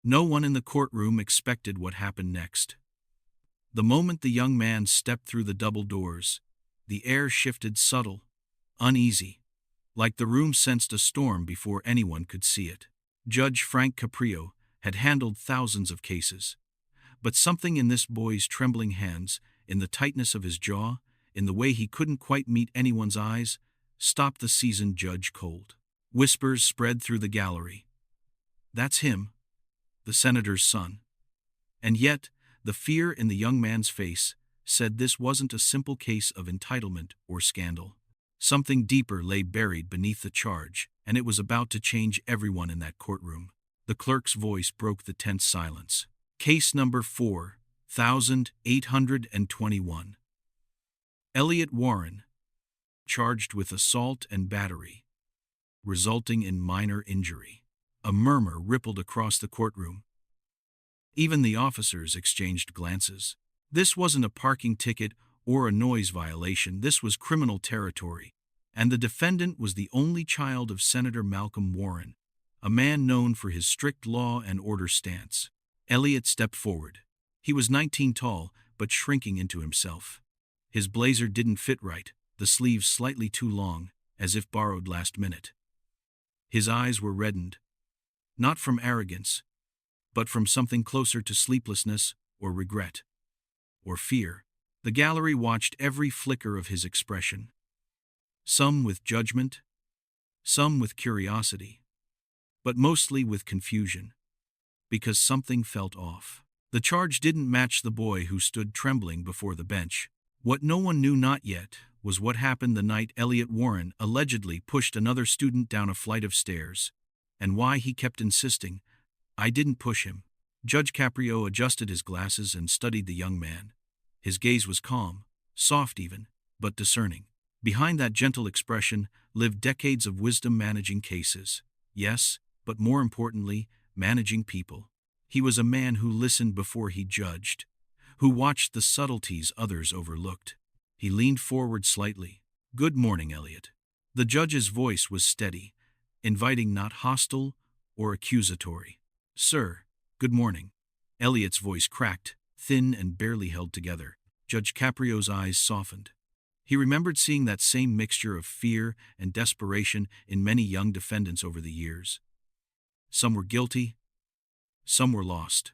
No one in the courtroom expected what happened next. The moment the young man stepped through the double doors, the air shifted subtle, uneasy, like the room sensed a storm before anyone could see it. Judge Frank Caprio had handled thousands of cases, but something in this boy's trembling hands, in the tightness of his jaw, in the way he couldn't quite meet anyone's eyes, stopped the seasoned judge cold. Whispers spread through the gallery. That's him, the senator's son. And yet, the fear in the young man's face said this wasn't a simple case of entitlement or scandal. Something deeper lay buried beneath the charge, and it was about to change everyone in that courtroom. The clerk's voice broke the tense silence. Case number 4821. Elliot Warren, charged with assault and battery, resulting in minor injury. A murmur rippled across the courtroom. Even the officers exchanged glances. This wasn't a parking ticket or a noise violation, this was criminal territory, and the defendant was the only child of Senator Malcolm Warren, a man known for his strict law and order stance. Elliot stepped forward. He was 19 tall, but shrinking into himself. His blazer didn't fit right, the sleeves slightly too long, as if borrowed last minute. His eyes were reddened, not from arrogance, but from something closer to sleeplessness or regret or fear. The gallery watched every flicker of his expression, some with judgment, some with curiosity, but mostly with confusion, because something felt off. The charge didn't match the boy who stood trembling before the bench. What no one knew not yet was what happened the night Elliot Warren allegedly pushed another student down a flight of stairs, and why he kept insisting, "I didn't push him." Judge Caprio adjusted his glasses and studied the young man. His gaze was calm, soft even, but discerning. Behind that gentle expression lived decades of wisdom managing cases. Yes, but more importantly, managing people. He was a man who listened before he judged, who watched the subtleties others overlooked. He leaned forward slightly. "Good morning, Elliot." The judge's voice was steady, inviting, not hostile or accusatory. "Sir, good morning." Elliot's voice cracked, thin and barely held together. Judge Caprio's eyes softened. He remembered seeing that same mixture of fear and desperation in many young defendants over the years. Some were guilty, some were lost,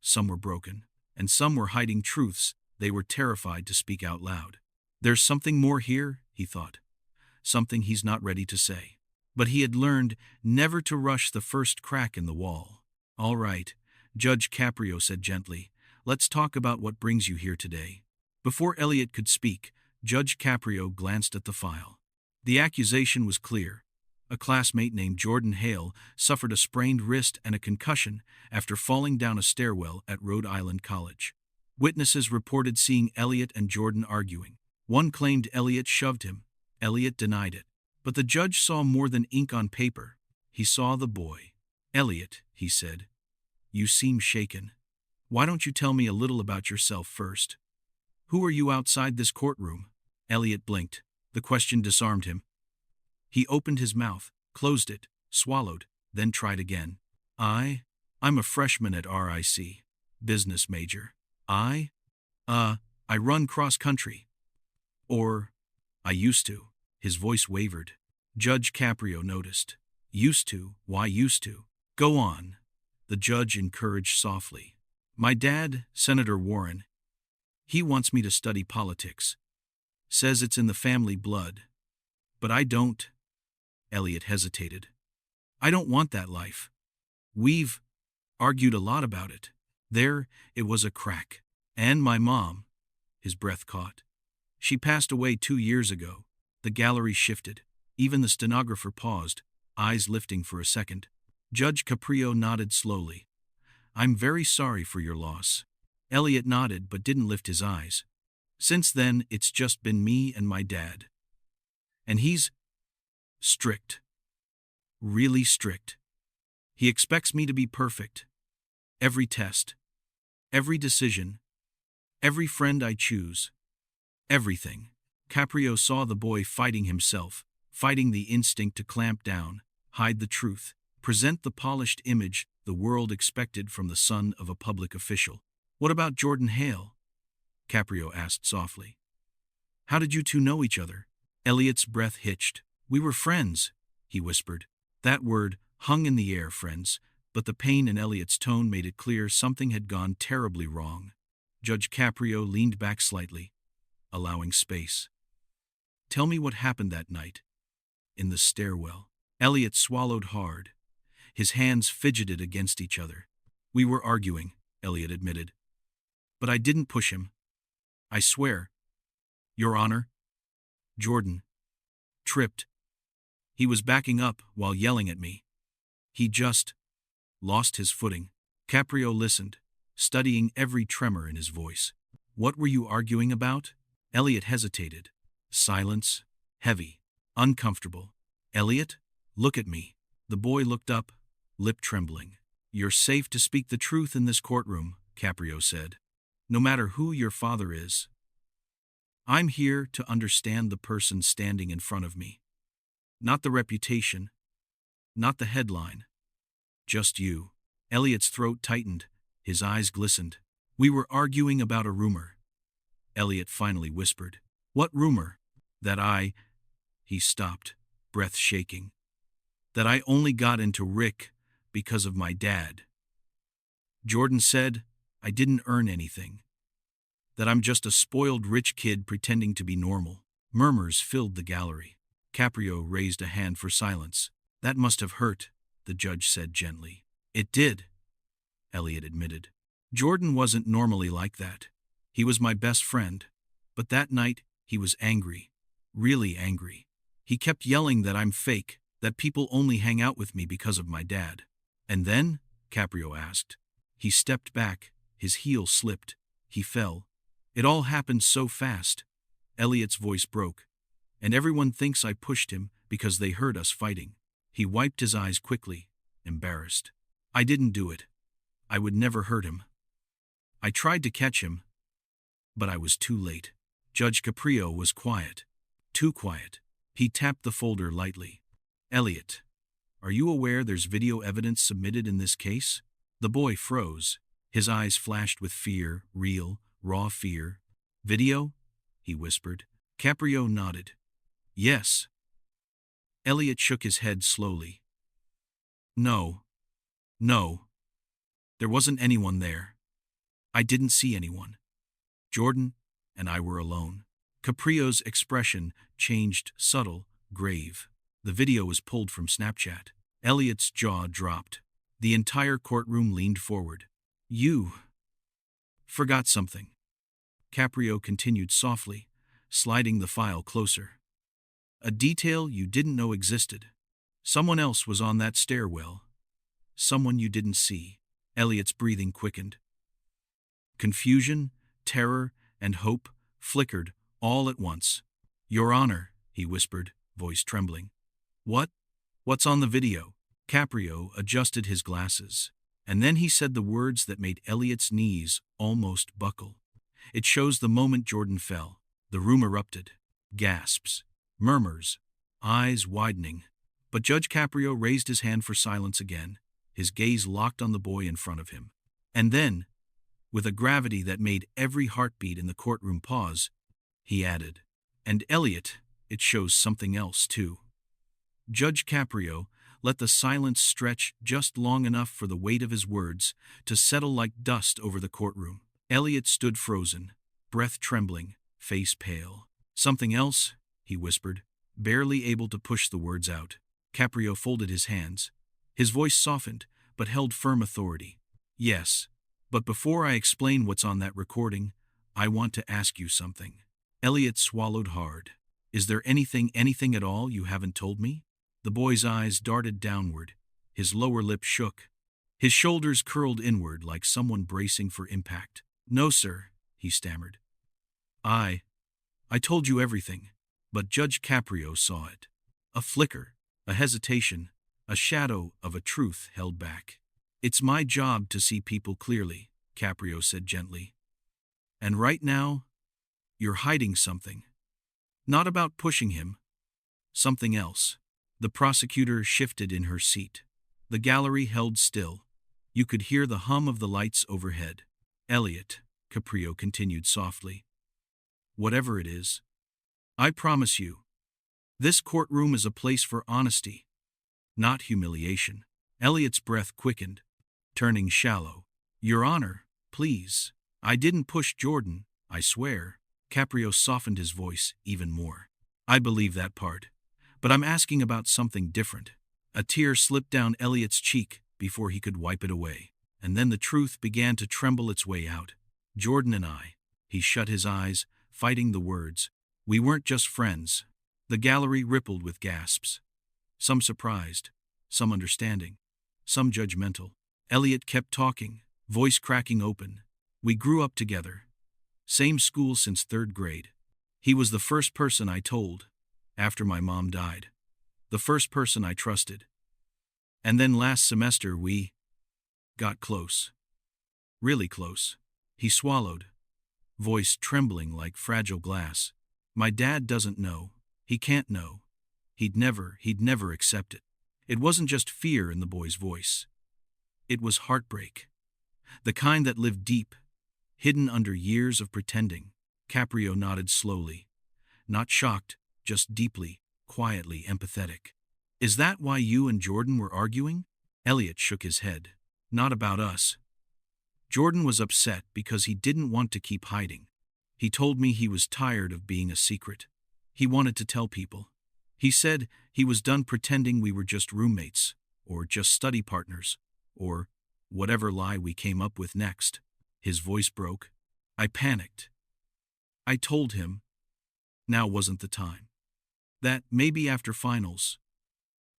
some were broken, and some were hiding truths they were terrified to speak out loud. "There's something more here," he thought. "Something he's not ready to say." But he had learned never to rush the first crack in the wall. "All right," Judge Caprio said gently. "Let's talk about what brings you here today." Before Elliot could speak, Judge Caprio glanced at the file. The accusation was clear. A classmate named Jordan Hale suffered a sprained wrist and a concussion after falling down a stairwell at Rhode Island College. Witnesses reported seeing Elliot and Jordan arguing. One claimed Elliot shoved him. Elliot denied it. But the judge saw more than ink on paper. He saw the boy. "Elliot," he said, "you seem shaken. Why don't you tell me a little about yourself first? Who are you outside this courtroom?" Elliot blinked. The question disarmed him. He opened his mouth, closed it, swallowed, then tried again. I'm a freshman at RIC. Business major. I run cross-country. Or, I used to." His voice wavered. Judge Caprio noticed. "Used to? Why used to? Go on." The judge encouraged softly. "My dad, Senator Warren, he wants me to study politics. Says it's in the family blood. But I don't." Elliot hesitated. "I don't want that life. We've argued a lot about it." There, it was a crack. "And my mom," his breath caught. "She passed away 2 years ago." The gallery shifted. Even the stenographer paused, eyes lifting for a second. Judge Caprio nodded slowly. "I'm very sorry for your loss." Elliot nodded but didn't lift his eyes. "Since then, it's just been me and my dad. And he's strict. Really strict. He expects me to be perfect. Every test, every decision, every friend I choose, everything." Caprio saw the boy fighting himself, fighting the instinct to clamp down, hide the truth, present the polished image the world expected from the son of a public official. "What about Jordan Hale?" Caprio asked softly. "How did you two know each other?" Elliot's breath hitched. "We were friends," he whispered. That word hung in the air, friends, but the pain in Elliot's tone made it clear something had gone terribly wrong. Judge Caprio leaned back slightly, allowing space. "Tell me what happened that night." In the stairwell. Elliot swallowed hard. His hands fidgeted against each other. "We were arguing," Elliot admitted. "But I didn't push him. I swear." "Your Honor." Jordan tripped. He was backing up while yelling at me. He just lost his footing. Caprio listened, studying every tremor in his voice. "What were you arguing about?" Elliot hesitated. Silence, heavy, uncomfortable. "Elliot, look at me." The boy looked up, lip trembling. "You're safe to speak the truth in this courtroom," Caprio said. "No matter who your father is. I'm here to understand the person standing in front of me. Not the reputation, not the headline. Just you." Elliot's throat tightened, his eyes glistened. "We were arguing about a rumor," Elliot finally whispered. "What rumor?" "That I—" He stopped, breath shaking. "That I only got into Rick because of my dad. Jordan said I didn't earn anything. That I'm just a spoiled rich kid pretending to be normal." Murmurs filled the gallery. Caprio raised a hand for silence. "That must have hurt," the judge said gently. "It did," Elliot admitted. "Jordan wasn't normally like that. He was my best friend. But that night, he was angry. Really angry. He kept yelling that I'm fake, that people only hang out with me because of my dad." "And then?" Caprio asked. "He stepped back, his heel slipped. He fell. It all happened so fast." Elliot's voice broke. "And everyone thinks I pushed him because they heard us fighting." He wiped his eyes quickly, embarrassed. "I didn't do it. I would never hurt him. I tried to catch him, but I was too late." Judge Caprio was quiet. Too quiet. He tapped the folder lightly. "Elliot, are you aware there's video evidence submitted in this case?" The boy froze. His eyes flashed with fear, real, raw fear. "Video?" he whispered. Caprio nodded. "Yes." Elliot shook his head slowly. No. There wasn't anyone there. I didn't see anyone. Jordan and I were alone." Caprio's expression changed, subtle, grave. The video was pulled from Snapchat. Elliot's jaw dropped. The entire courtroom leaned forward. "You forgot something." Caprio continued softly, sliding the file closer. "A detail you didn't know existed. Someone else was on that stairwell. Someone you didn't see." Elliot's breathing quickened. Confusion, terror, and hope flickered all at once. "Your Honor," he whispered, voice trembling. What's on the video?" Caprio adjusted his glasses, and then he said the words that made Elliot's knees almost buckle. "It shows the moment Jordan fell." The room erupted. Gasps, murmurs, eyes widening. But Judge Caprio raised his hand for silence again, his gaze locked on the boy in front of him. And then, with a gravity that made every heartbeat in the courtroom pause, he added, "And Elliot, it shows something else, too." Judge Caprio let the silence stretch just long enough for the weight of his words to settle like dust over the courtroom. Elliot stood frozen, breath trembling, face pale. "Something else?" he whispered, barely able to push the words out. Caprio folded his hands. His voice softened, but held firm authority. "Yes, but before I explain what's on that recording, I want to ask you something." Elliot swallowed hard. "Is there anything at all you haven't told me?" The boy's eyes darted downward. His lower lip shook. His shoulders curled inward like someone bracing for impact. "No, sir," he stammered. I told you everything." But Judge Caprio saw it. A flicker, a hesitation, a shadow of a truth held back. "It's my job to see people clearly," Caprio said gently. "And right now, you're hiding something. Not about pushing him. Something else." The prosecutor shifted in her seat. The gallery held still, You could hear the hum of the lights overhead. Elliot, Caprio continued softly. Whatever it is, I promise you, this courtroom is a place for honesty, not humiliation. Elliot's breath quickened, turning shallow. Your Honor, please. I didn't push Jordan, I swear. Caprio softened his voice even more. I believe that part. But I'm asking about something different. A tear slipped down Elliot's cheek before he could wipe it away. And then the truth began to tremble its way out. Jordan and I. He shut his eyes, fighting the words. We weren't just friends. The gallery rippled with gasps. Some surprised, some understanding, some judgmental. Elliot kept talking, voice cracking open. We grew up together. Same school since 3rd grade. He was the first person I told, after my mom died. The first person I trusted. And then last semester we got close. Really close. He swallowed, voice trembling like fragile glass. My dad doesn't know. He can't know. He'd never accept it. It wasn't just fear in the boy's voice. It was heartbreak. The kind that lived deep, hidden under years of pretending. Caprio nodded slowly. Not shocked, just deeply, quietly empathetic. Is that why you and Jordan were arguing? Elliot shook his head. Not about us. Jordan was upset because he didn't want to keep hiding. He told me he was tired of being a secret. He wanted to tell people. He said he was done pretending we were just roommates, or just study partners, or whatever lie we came up with next. His voice broke. I panicked. I told him now wasn't the time. That maybe after finals,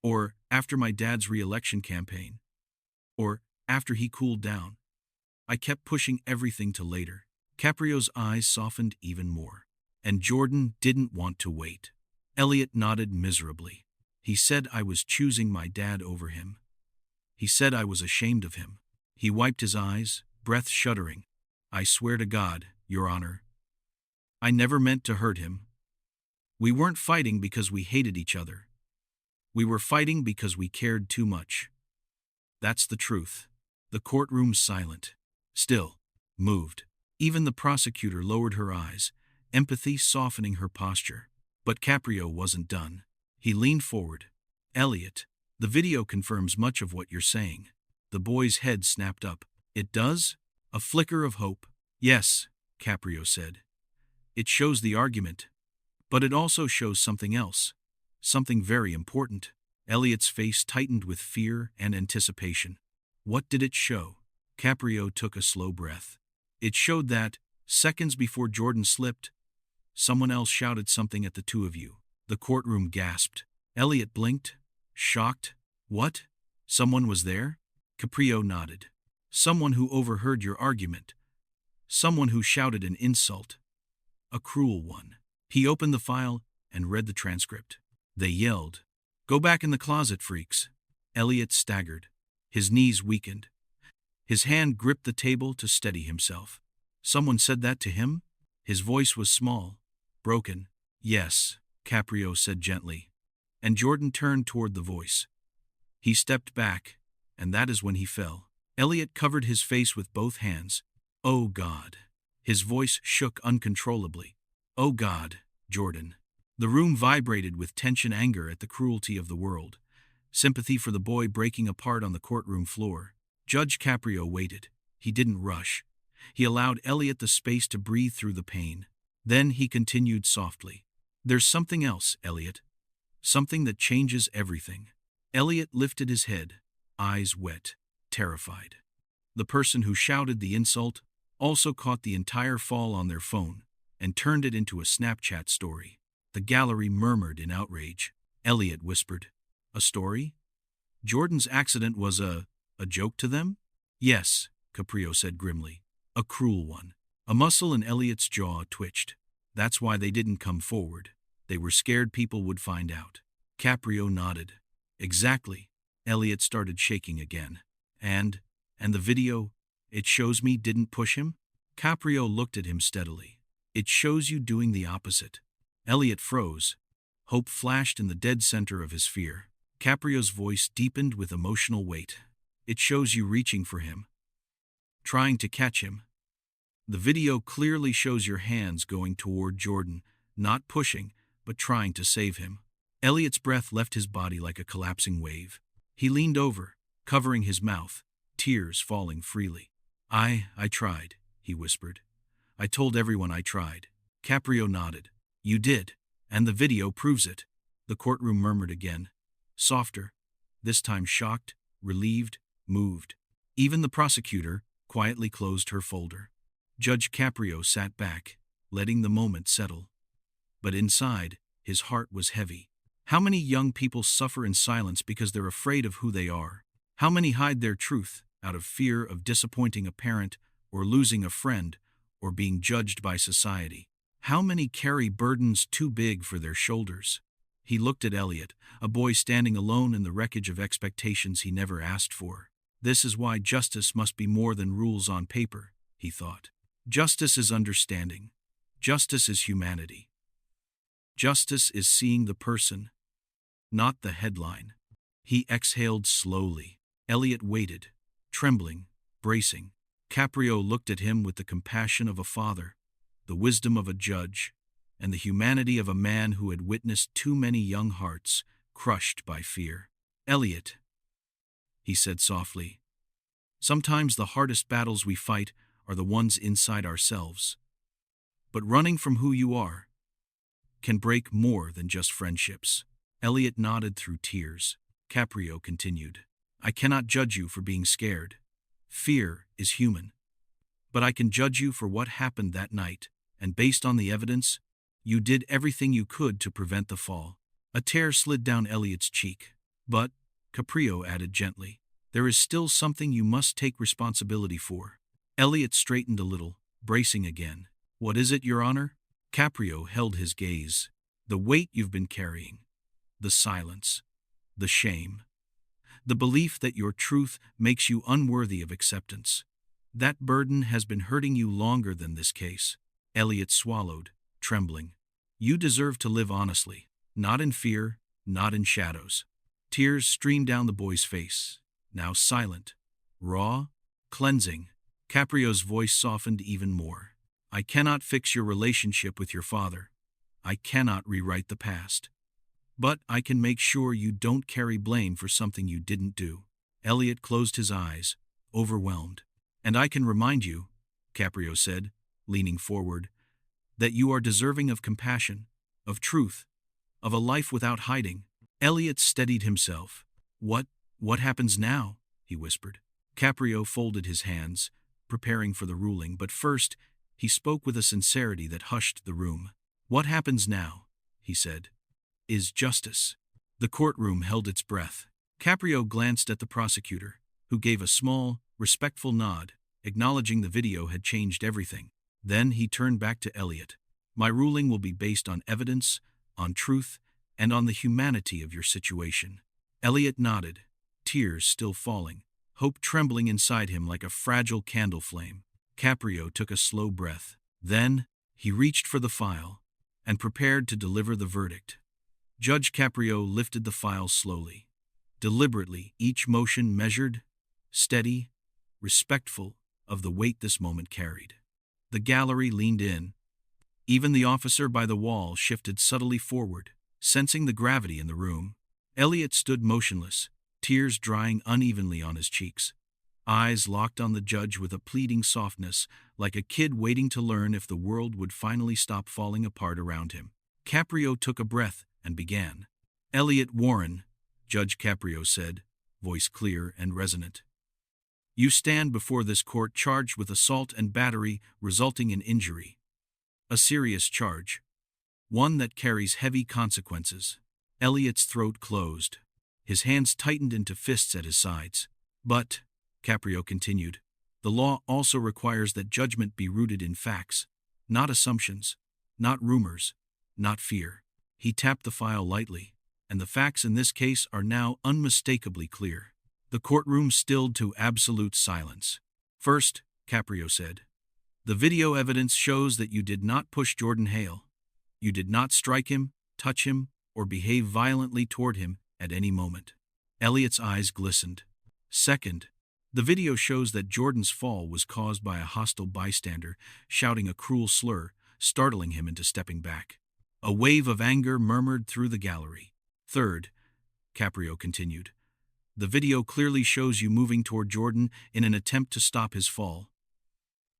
or after my dad's re-election campaign, or after he cooled down. I kept pushing everything to later. Caprio's eyes softened even more. And Jordan didn't want to wait. Elliot nodded miserably. He said I was choosing my dad over him. He said I was ashamed of him. He wiped his eyes, breath shuddering. I swear to God, Your Honor, I never meant to hurt him. We weren't fighting because we hated each other. We were fighting because we cared too much. That's the truth. The courtroom's silent. Still, moved. Even the prosecutor lowered her eyes, empathy softening her posture. But Caprio wasn't done. He leaned forward. Elliot, the video confirms much of what you're saying. The boy's head snapped up. It does? A flicker of hope. Yes, Caprio said. It shows the argument. But it also shows something else. Something very important. Elliot's face tightened with fear and anticipation. What did it show? Caprio took a slow breath. It showed that, seconds before Jordan slipped, someone else shouted something at the two of you. The courtroom gasped. Elliot blinked, shocked. What? Someone was there? Caprio nodded. Someone who overheard your argument. Someone who shouted an insult. A cruel one. He opened the file and read the transcript. They yelled, "Go back in the closet, freaks." Elliot staggered. His knees weakened. His hand gripped the table to steady himself. Someone said that to him? His voice was small, broken. Yes, Caprio said gently. And Jordan turned toward the voice. He stepped back, and that is when he fell. Elliot covered his face with both hands. Oh God. His voice shook uncontrollably. Oh God, Jordan. The room vibrated with tension, anger at the cruelty of the world, sympathy for the boy breaking apart on the courtroom floor. Judge Caprio waited. He didn't rush. He allowed Elliot the space to breathe through the pain. Then he continued softly. There's something else, Elliot. Something that changes everything. Elliot lifted his head, eyes wet, terrified. The person who shouted the insult also caught the entire fall on their phone and turned it into a Snapchat story. The gallery murmured in outrage. Elliot whispered, "A story? Jordan's accident was a joke to them?" "Yes," Caprio said grimly. "A cruel one." A muscle in Elliot's jaw twitched. That's why they didn't come forward. They were scared people would find out. Caprio nodded. Exactly. Elliot started shaking again. And the video, it shows me didn't push him? Caprio looked at him steadily. It shows you doing the opposite. Elliot froze. Hope flashed in the dead center of his fear. Caprio's voice deepened with emotional weight. It shows you reaching for him, trying to catch him. The video clearly shows your hands going toward Jordan, not pushing, but trying to save him. Elliot's breath left his body like a collapsing wave. He leaned over, covering his mouth, tears falling freely. I tried, he whispered. I told everyone I tried. Caprio nodded. You did, and the video proves it. The courtroom murmured again. Softer, this time shocked, relieved, moved. Even the prosecutor quietly closed her folder. Judge Caprio sat back, letting the moment settle. But inside, his heart was heavy. How many young people suffer in silence because they're afraid of who they are? How many hide their truth out of fear of disappointing a parent or losing a friend or being judged by society? How many carry burdens too big for their shoulders? He looked at Elliot, a boy standing alone in the wreckage of expectations he never asked for. This is why justice must be more than rules on paper, he thought. Justice is understanding. Justice is humanity. Justice is seeing the person, not the headline. He exhaled slowly. Elliot waited, trembling, bracing. Caprio looked at him with the compassion of a father, the wisdom of a judge, and the humanity of a man who had witnessed too many young hearts crushed by fear. Elliot, he said softly, sometimes the hardest battles we fight are the ones inside ourselves. But running from who you are can break more than just friendships. Elliot nodded through tears. Caprio continued, I cannot judge you for being scared. Fear is human. But I can judge you for what happened that night, and based on the evidence, you did everything you could to prevent the fall. A tear slid down Elliot's cheek. But, Caprio added gently, there is still something you must take responsibility for. Elliot straightened a little, bracing again. What is it, Your Honor? Caprio held his gaze. The weight you've been carrying. The silence. The shame. The belief that your truth makes you unworthy of acceptance. That burden has been hurting you longer than this case. Elliot swallowed, trembling. You deserve to live honestly, not in fear, not in shadows. Tears streamed down the boy's face, now silent, raw, cleansing. Caprio's voice softened even more. I cannot fix your relationship with your father. I cannot rewrite the past. But I can make sure you don't carry blame for something you didn't do. Elliot closed his eyes, overwhelmed. And I can remind you, Caprio said, leaning forward, that you are deserving of compassion, of truth, of a life without hiding. Elliot steadied himself. What happens now? He whispered. Caprio folded his hands, preparing for the ruling, but first, he spoke with a sincerity that hushed the room. What happens now, he said, is justice. The courtroom held its breath. Caprio glanced at the prosecutor, who gave a small, respectful nod, acknowledging the video had changed everything. Then he turned back to Elliot. My ruling will be based on evidence, on truth, and on the humanity of your situation. Elliot nodded, tears still falling, hope trembling inside him like a fragile candle flame. Caprio took a slow breath. Then, he reached for the file and prepared to deliver the verdict. Judge Caprio lifted the file slowly, deliberately, each motion measured, steady, respectful of the weight this moment carried. The gallery leaned in. Even the officer by the wall shifted subtly forward, sensing the gravity in the room. Elliot stood motionless, tears drying unevenly on his cheeks. Eyes locked on the judge with a pleading softness, like a kid waiting to learn if the world would finally stop falling apart around him. Caprio took a breath and began. Elliot Warren, Judge Caprio said, voice clear and resonant. You stand before this court charged with assault and battery resulting in injury. A serious charge. One that carries heavy consequences. Elliot's throat closed. His hands tightened into fists at his sides. But, Caprio continued, the law also requires that judgment be rooted in facts, not assumptions, not rumors, not fear. He tapped the file lightly, and the facts in this case are now unmistakably clear. The courtroom stilled to absolute silence. First, Caprio said, the video evidence shows that you did not push Jordan Hale. You did not strike him, touch him, or behave violently toward him at any moment. Elliot's eyes glistened. Second, The video shows that Jordan's fall was caused by a hostile bystander shouting a cruel slur, startling him into stepping back. A wave of anger murmured through the gallery. Third, Caprio continued, the video clearly shows you moving toward Jordan in an attempt to stop his fall.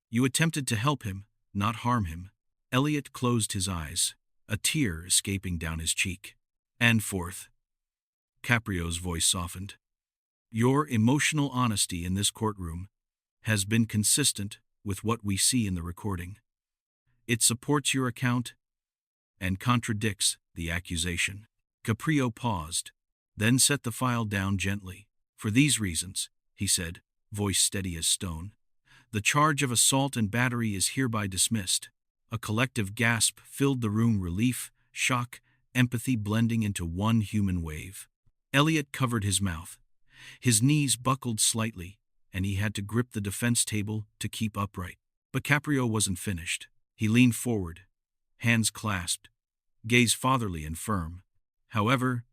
You attempted to help him, not harm him. Elliot closed his eyes, a tear escaping down his cheek. And fourth, Caprio's voice softened. Your emotional honesty in this courtroom has been consistent with what we see in the recording. It supports your account and contradicts the accusation. Caprio paused, then set the file down gently. For these reasons, he said, voice steady as stone, the charge of assault and battery is hereby dismissed. A collective gasp filled the room, relief, shock, empathy blending into one human wave. Elliot covered his mouth. His knees buckled slightly, and he had to grip the defense table to keep upright. But Caprio wasn't finished. He leaned forward, hands clasped, gaze fatherly and firm. However,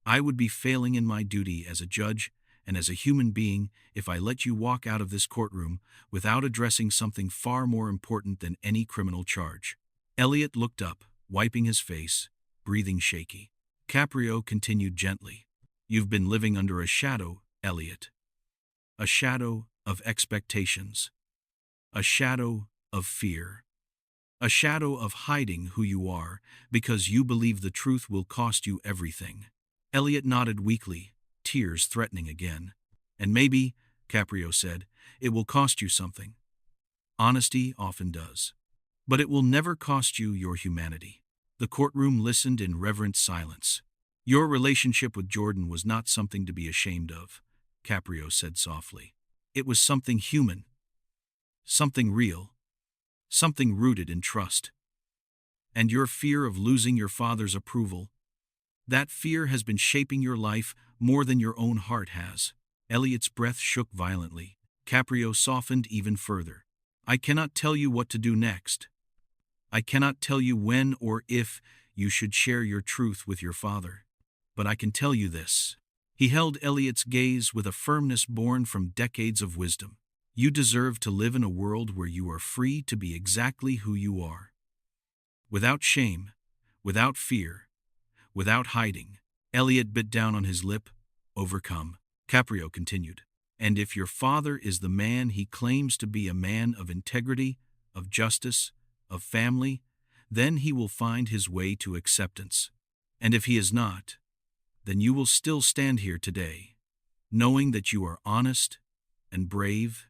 I would be failing in my duty as a judge and as a human being if I let you walk out of this courtroom without addressing something far more important than any criminal charge. Elliot looked up, wiping his face, breathing shaky. Caprio continued gently. You've been living under a shadow, Elliot. A shadow of expectations. A shadow of fear. A shadow of hiding who you are because you believe the truth will cost you everything. Elliot nodded weakly, tears threatening again. And maybe, Caprio said, it will cost you something. Honesty often does. But it will never cost you your humanity. The courtroom listened in reverent silence. Your relationship with Jordan was not something to be ashamed of, Caprio said softly. It was something human. Something real. Something rooted in trust. And your fear of losing your father's approval, that fear has been shaping your life more than your own heart has. Elliot's breath shook violently. Caprio softened even further. I cannot tell you what to do next. I cannot tell you when or if you should share your truth with your father. But I can tell you this. He held Elliot's gaze with a firmness born from decades of wisdom. You deserve to live in a world where you are free to be exactly who you are. Without shame, without fear, without hiding. Elliot bit down on his lip, overcome. Caprio continued. And if your father is the man he claims to be, a man of integrity, of justice, of family, then he will find his way to acceptance. And if he is not, then you will still stand here today, knowing that you are honest and brave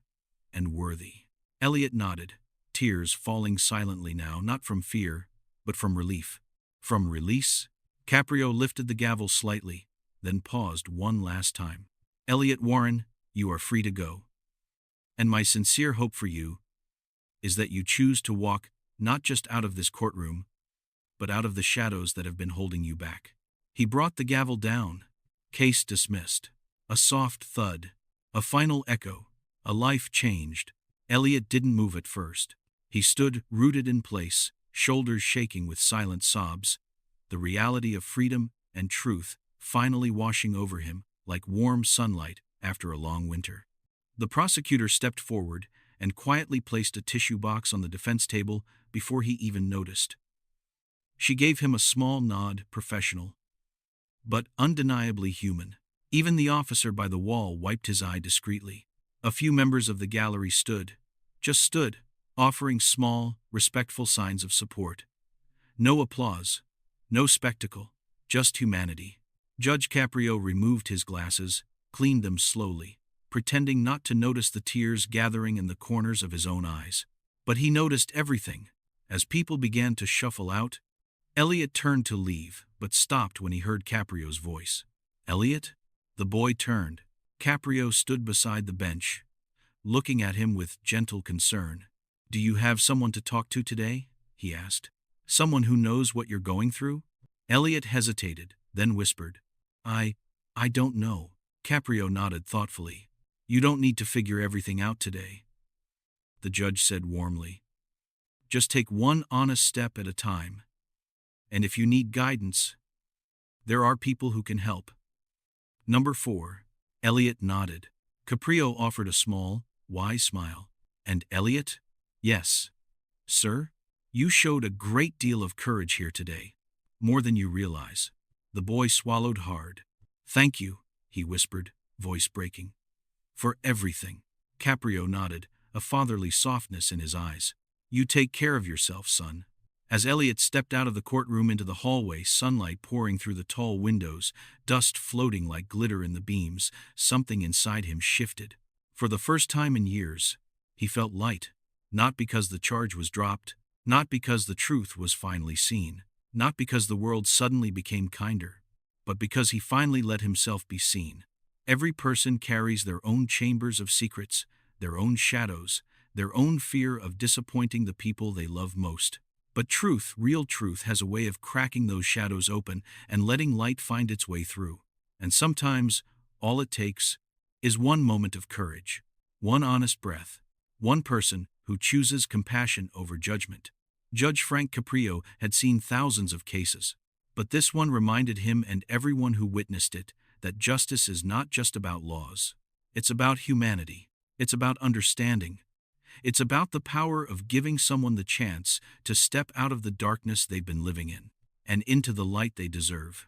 and worthy. Elliot nodded, tears falling silently now, not from fear, but from relief. From release? Caprio lifted the gavel slightly, then paused one last time. Elliot Warren, you are free to go. And my sincere hope for you is that you choose to walk not just out of this courtroom, but out of the shadows that have been holding you back. He brought the gavel down. Case dismissed. A soft thud. A final echo. A life changed. Elliot didn't move at first. He stood rooted in place, shoulders shaking with silent sobs, the reality of freedom and truth finally washing over him like warm sunlight after a long winter. The prosecutor stepped forward and quietly placed a tissue box on the defense table before he even noticed. She gave him a small nod, professional, but undeniably human. Even the officer by the wall wiped his eye discreetly. A few members of the gallery stood, just stood, offering small, respectful signs of support. No applause, no spectacle, just humanity. Judge Caprio removed his glasses, cleaned them slowly, pretending not to notice the tears gathering in the corners of his own eyes. But he noticed everything. As people began to shuffle out, Elliot turned to leave, but stopped when he heard Caprio's voice. Elliot? The boy turned. Caprio stood beside the bench, looking at him with gentle concern. Do you have someone to talk to today? He asked. Someone who knows what you're going through? Elliot hesitated, then whispered. I don't know. Caprio nodded thoughtfully. You don't need to figure everything out today, the judge said warmly. Just take one honest step at a time. And if you need guidance, there are people who can help. Number 4. Elliot nodded. Caprio offered a small, wise smile. And Elliot? Yes. Sir, you showed a great deal of courage here today. More than you realize. The boy swallowed hard. Thank you, he whispered, voice breaking. For everything. Caprio nodded, a fatherly softness in his eyes. You take care of yourself, son. As Elliot stepped out of the courtroom into the hallway, sunlight pouring through the tall windows, dust floating like glitter in the beams, something inside him shifted. For the first time in years, he felt light. Not because the charge was dropped, not because the truth was finally seen, not because the world suddenly became kinder, but because he finally let himself be seen. Every person carries their own chambers of secrets, their own shadows, their own fear of disappointing the people they love most. But truth, real truth, has a way of cracking those shadows open and letting light find its way through. And sometimes, all it takes is one moment of courage, one honest breath, one person who chooses compassion over judgment. Judge Frank Caprio had seen thousands of cases, but this one reminded him and everyone who witnessed it that justice is not just about laws. It's about humanity. It's about understanding. It's about the power of giving someone the chance to step out of the darkness they've been living in and into the light they deserve.